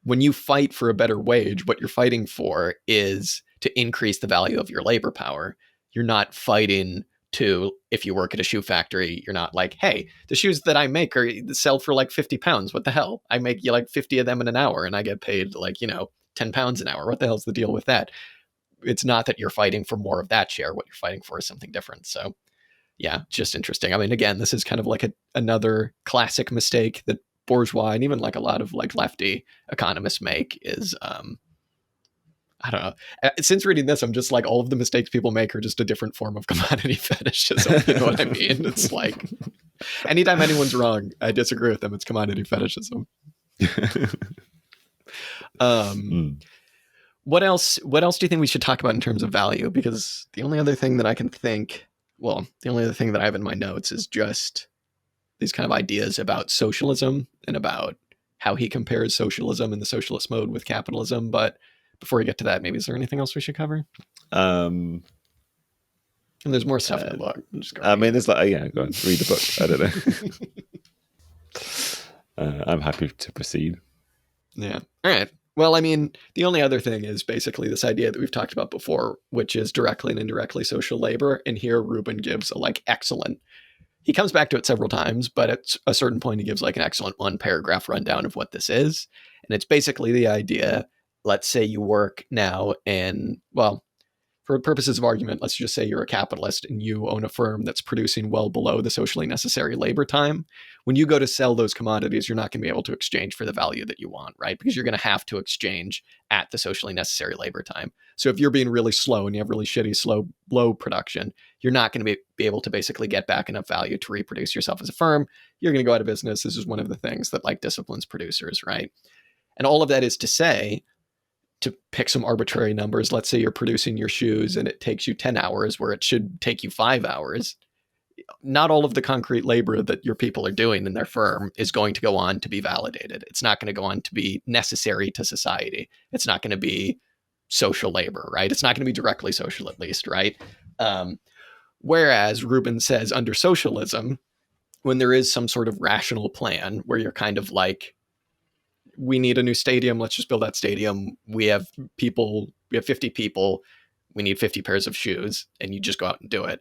when you fight for a better wage, what you're fighting for is to increase the value of your labor power. You're not fighting to, if you work at a shoe factory, you're not like, hey, the shoes that I make sell for like 50 pounds. What the hell? I make you like 50 of them in an hour and I get paid like, 10 pounds an hour. What the hell's the deal with that? It's not that you're fighting for more of that share. What you're fighting for is something different. So yeah, just interesting. I mean, again, this is kind of like another classic mistake that bourgeois and even like a lot of like lefty economists make is, I don't know. Since reading this, I'm just like, all of the mistakes people make are just a different form of commodity fetishism. You know what I mean? It's like, anytime anyone's wrong, I disagree with them. It's commodity fetishism. What else do you think we should talk about in terms of value? Because the only other thing that I can think, the only other thing that I have in my notes is just these kind of ideas about socialism and about how he compares socialism and the socialist mode with capitalism. But before we get to that, maybe is there anything else we should cover? And there's more stuff in the book.
There's like, go on, read the book. I don't know. I'm happy to proceed.
Yeah. All right. Well, I mean, the only other thing is basically this idea that we've talked about before, which is directly and indirectly social labor. And here Rubin gives a excellent, he comes back to it several times, but at a certain point, he gives like an excellent 1-paragraph rundown of what this is. And it's basically the idea, let's say you work now and, for purposes of argument, let's just say you're a capitalist and you own a firm that's producing well below the socially necessary labor time. When you go to sell those commodities, you're not going to be able to exchange for the value that you want, right? Because you're going to have to exchange at the socially necessary labor time. So if you're being really slow and you have really shitty, low production, you're not going to be able to basically get back enough value to reproduce yourself as a firm. You're going to go out of business. This is one of the things that like disciplines producers, right? And all of that is to say, to pick some arbitrary numbers, let's say you're producing your shoes and it takes you 10 hours where it should take you 5 hours. Not all of the concrete labor that your people are doing in their firm is going to go on to be validated. It's not going to go on to be necessary to society. It's not going to be social labor, right? It's not going to be directly social, at least, right? Whereas Rubin says under socialism, when there is some sort of rational plan where you're kind of like, we need a new stadium. Let's just build that stadium. We have 50 people. We need 50 pairs of shoes, and you just go out and do it.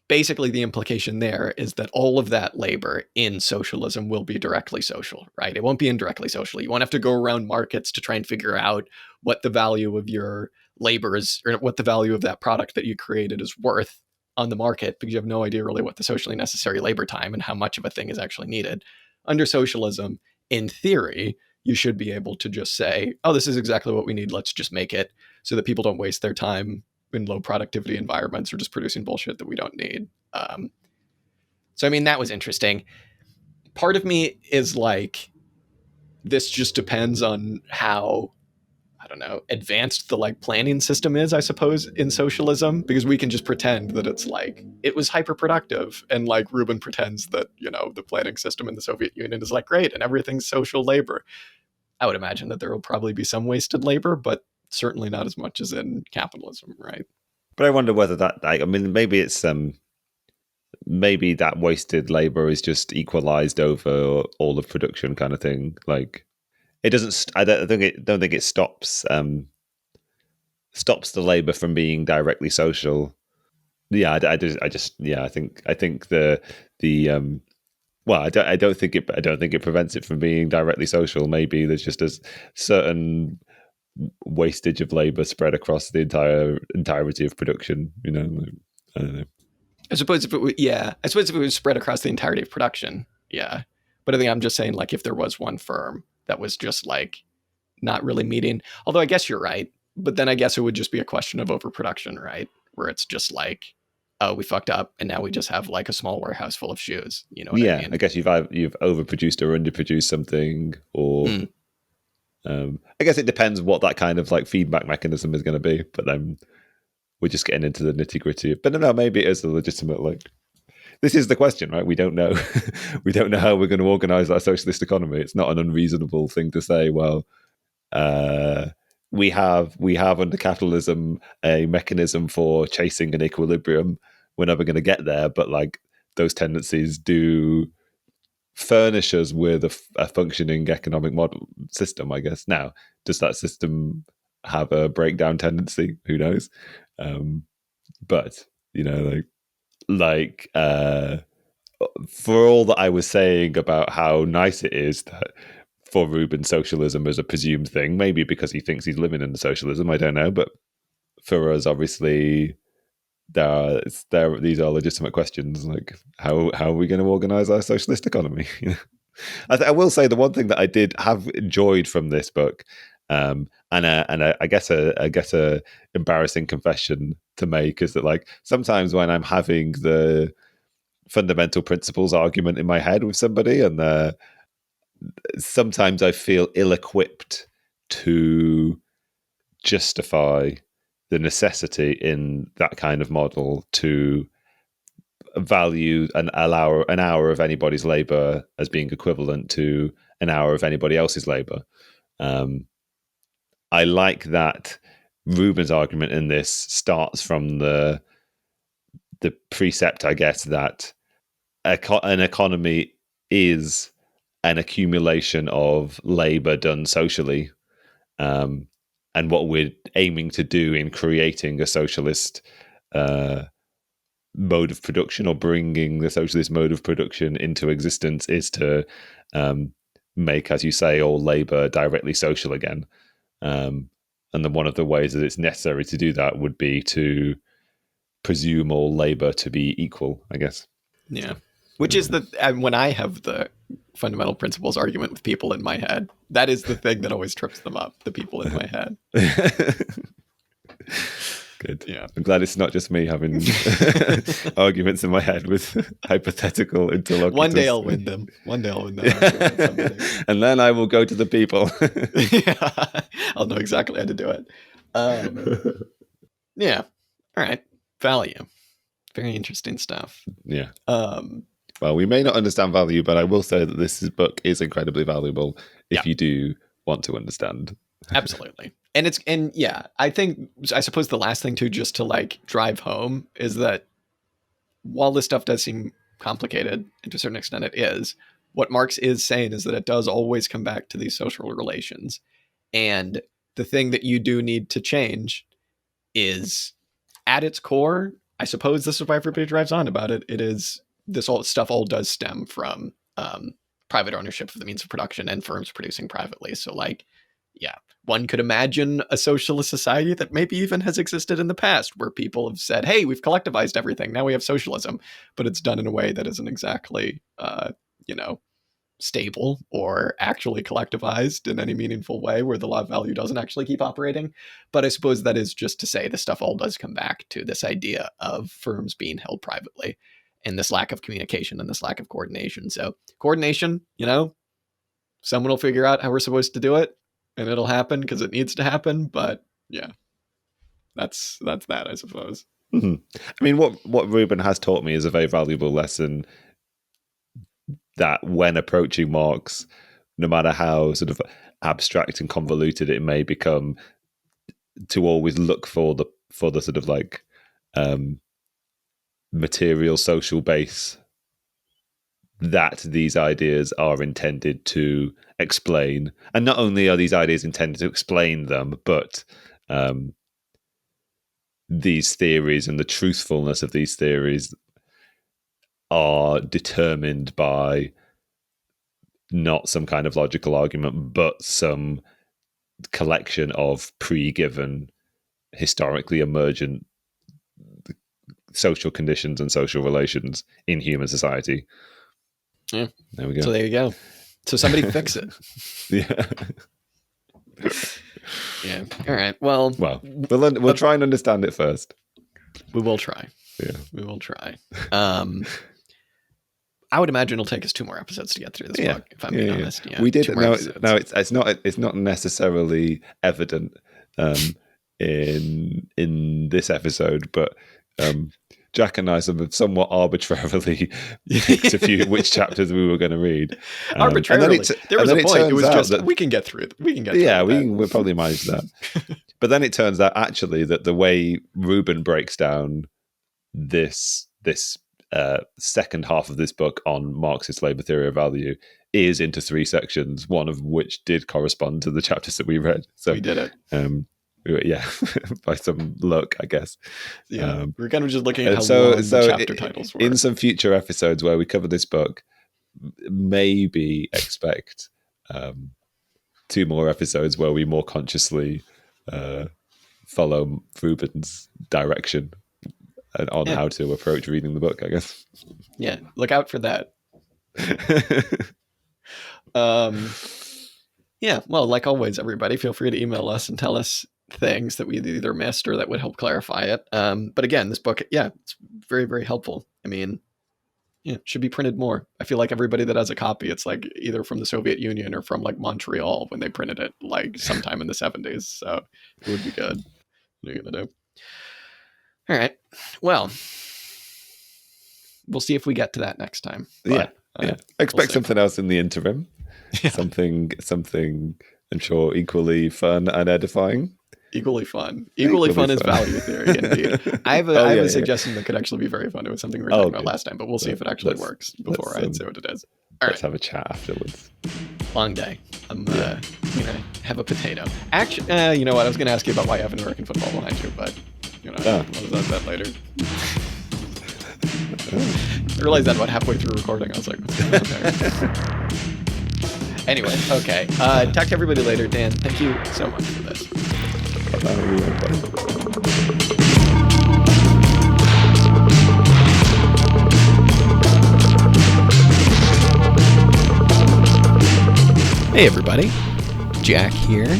Basically, the implication there is that all of that labor in socialism will be directly social, right? It won't be indirectly social. You won't have to go around markets to try and figure out what the value of your labor is, or what the value of that product that you created is worth on the market, because you have no idea really what the socially necessary labor time and how much of a thing is actually needed. Under socialism, in theory, you should be able to just say, oh, this is exactly what we need. Let's just make it so that people don't waste their time in low productivity environments or just producing bullshit that we don't need. So, I mean, that was interesting. Part of me is like, this just depends on how, I don't know, advanced the like planning system is, I suppose, in socialism, because we can just pretend that it's like, it was hyperproductive. And like Rubin pretends that, the planning system in the Soviet Union is like great and everything's social labor. I would imagine that there will probably be some wasted labor, but certainly not as much as in capitalism, right?
But I wonder whether that, maybe it's maybe that wasted labor is just equalized over all of production kind of thing. Like, it doesn't. I don't think it stops the labor from being directly social. Yeah, I think the well, I don't think it prevents it from being directly social. Maybe there's just a certain wastage of labor spread across the entirety of production. I don't know.
I suppose if it was spread across the entirety of production, yeah. But I think I'm just saying, like, if there was one firm that was just like not really meeting, although I guess you're right, but then I guess it would just be a question of overproduction, right? Where it's just like, oh, we fucked up, and now we just have like a small warehouse full of shoes. You know what I mean?
I guess you've overproduced or underproduced something, or I guess it depends what that kind of like feedback mechanism is going to be. But then we're just getting into the nitty gritty. But no, maybe it is a legitimate like. This is the question, right? We don't know. We don't know how we're going to organize our socialist economy. It's not an unreasonable thing to say. Well, we have under capitalism a mechanism for chasing an equilibrium. We're never going to get there, but like those tendencies do furnish us with a functioning economic model system, I guess. Now, does that system have a breakdown tendency. Who knows? But for all that I was saying about how nice it is that for Rubin socialism is a presumed thing, maybe because he thinks he's living in the socialism, I don't know. But for us, obviously, these are legitimate questions, like how are we going to organize our socialist economy? I will say the one thing that I did have enjoyed from this book, and I guess a embarrassing confession to make, is that like sometimes when I'm having the fundamental principles argument in my head with somebody, and sometimes I feel ill-equipped to justify the necessity in that kind of model to value an hour of anybody's labor as being equivalent to an hour of anybody else's labor. I like that Rubin's argument in this starts from the precept, I guess, that an economy is an accumulation of labor done socially, and what we're aiming to do in creating a socialist mode of production, or bringing the socialist mode of production into existence, is to make, as you say, all labor directly social again. And then one of the ways that it's necessary to do that would be to presume all labor to be equal, I guess.
Yeah. Which is when I have the fundamental principles argument with people in my head, that is the thing that always trips them up, the people in my head.
Good. Yeah. I'm glad it's not just me having arguments in my head with hypothetical interlocutors.
One day I'll win them. One day I'll win them.
And then I will go to the people.
Yeah. I'll know exactly how to do it. Yeah. All right. Value. Very interesting stuff.
Yeah. Well, we may not understand value, but I will say that this book is incredibly valuable if you do want to understand.
Absolutely. I suppose the last thing too, just to like drive home, is that while this stuff does seem complicated, and to a certain extent it is, what Marx is saying is that it does always come back to these social relations. And the thing that you do need to change is, at its core, I suppose this is why everybody drives on about it, it is this all stuff all does stem from private ownership of the means of production and firms producing privately. So like, yeah, one could imagine a socialist society that maybe even has existed in the past, where people have said, hey, we've collectivized everything, now we have socialism, but it's done in a way that isn't exactly, stable or actually collectivized in any meaningful way, where the law of value doesn't actually keep operating. But I suppose that is just to say this stuff all does come back to this idea of firms being held privately, and this lack of communication and this lack of coordination. So coordination, someone will figure out how we're supposed to do it, and it'll happen because it needs to happen. But yeah, that's that, I suppose.
Mm-hmm. I mean, what Rubin has taught me is a very valuable lesson, that when approaching Marx, no matter how sort of abstract and convoluted it may become, to always look for the sort of like material social base that these ideas are intended to explain. And not only are these ideas intended to explain them, but these theories and the truthfulness of these theories are determined by not some kind of logical argument, but some collection of pre-given, historically emergent social conditions and social relations in human society.
Yeah.
There we go.
So there you go. So somebody fix it.
Yeah.
Yeah. All right. Well,
we'll try and understand it first.
We will try.
Yeah.
We will try. I would imagine it'll take us 2 more episodes to get through this book, if I'm being honest. Yeah.
We did. No, it's not necessarily evident in this episode, but Jack and I somewhat arbitrarily picked which chapters we were going to read.
Arbitrarily. There was a point. It was just that we can get through it.
We'll probably manage that. But then it turns out actually that the way Rubin breaks down this second half of this book on Marxist labor theory of value is into 3 sections, one of which did correspond to the chapters that we read. So
we did it.
Yeah, by some luck, I guess.
Yeah, we're kind of just looking at how long the chapter titles were.
In some future episodes where we cover this book, maybe expect 2 more episodes where we more consciously follow Rubin's direction and on how to approach reading the book, I guess.
Yeah, look out for that. Yeah, well, like always, everybody, feel free to email us and tell us things that we either missed or that would help clarify it. But again, this book, it's very, very helpful. I mean, it should be printed more. I feel like everybody that has a copy, it's like either from the Soviet Union or from like Montreal when they printed it like sometime in the 70s. So it would be good. What are you going to do? All right. Well, we'll see if we get to that next time. But,
expect something else in the interim. Something I'm sure equally fun and edifying.
Equally fun is value theory, indeed. I have a suggestion that could actually be very fun. It was something we were talking about last time, but we'll see if it actually works before I say what it is. All
let's have a chat afterwards.
Long day. I'm gonna have a potato. Actually, you know what? I was gonna ask you about why you have an American football behind you, but we'll talk about that later. I realized that about halfway through recording. I was like, what's going on there? Anyway, okay. Talk to everybody later. Dan, thank you so much for this. Hey everybody, Jack here.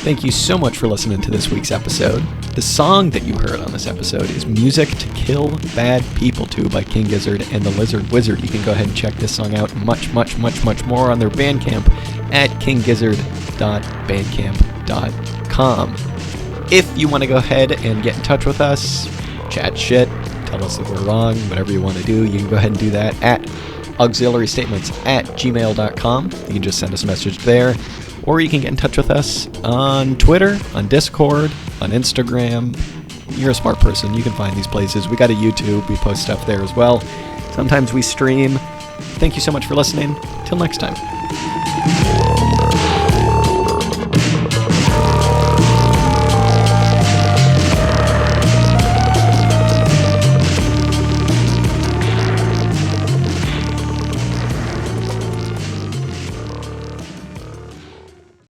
Thank you so much for listening to this week's episode. The song that you heard on this episode is Music to Kill Bad People To by King Gizzard and the Lizard Wizard. You can go ahead and check this song out much more on their Bandcamp at kinggizzard.bandcamp.com. If you want to go ahead and get in touch with us, chat shit, tell us that we're wrong, whatever you want to do, you can go ahead and do that at auxiliarystatements@gmail.com. You can just send us a message there. Or you can get in touch with us on Twitter, on Discord, on Instagram. You're a smart person. You can find these places. We got a YouTube. We post stuff there as well. Sometimes we stream. Thank you so much for listening. Till next time.